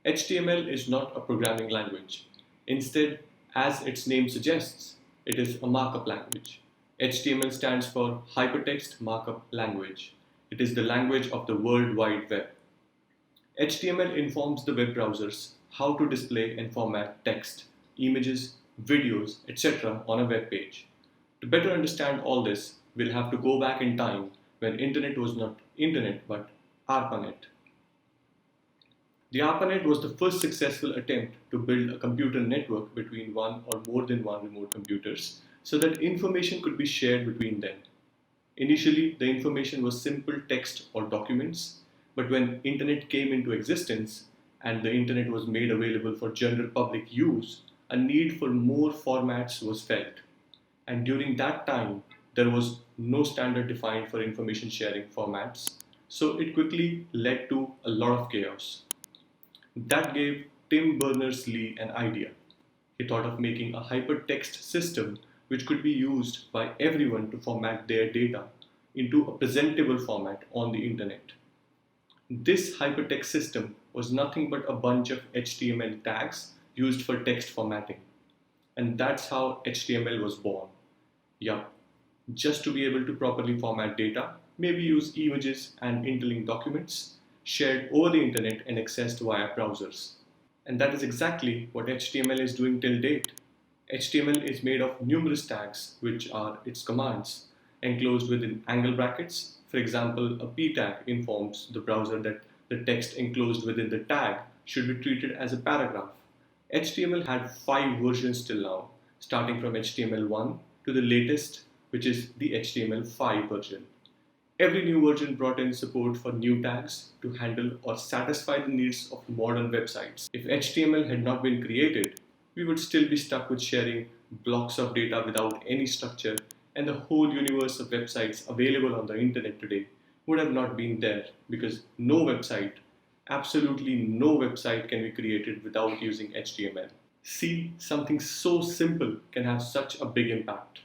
HTML is not a programming language. Instead, as its name suggests, it is a markup language. HTML stands for Hypertext Markup Language. It is the language of the World Wide Web. HTML informs the web browsers how to display and format text, images, videos, etc. on a web page. To better understand all this, we'll have to go back in time when internet was not internet but ARPANET. The ARPANET was the first successful attempt to build a computer network between one or more than one remote computers so that information could be shared between them. Initially, the information was simple text or documents, but when internet came into existence and the internet was made available for general public use, a need for more formats was felt. And during that time, there was no standard defined for information sharing formats, so it quickly led to a lot of chaos. That gave Tim Berners-Lee an idea. He thought of making a hypertext system which could be used by everyone to format their data into a presentable format on the internet. This hypertext system was nothing but a bunch of HTML tags used for text formatting. And that's how HTML was born. Yup, just to be able to properly format data, maybe use images and interlinked documents shared over the internet and accessed via browsers. And that is exactly what HTML is doing till date. HTML is made of numerous tags, which are its commands, enclosed within angle brackets. For example, a p tag informs the browser that the text enclosed within the tag should be treated as a paragraph. HTML had 5 versions till now, starting from HTML1 to the latest, which is the HTML5 version. Every new version brought in support for new tags to handle or satisfy the needs of modern websites. If HTML had not been created, we would still be stuck with sharing blocks of data without any structure, and the whole universe of websites available on the internet today would have not been there because no website, absolutely no website can be created without using HTML. See, something so simple can have such a big impact.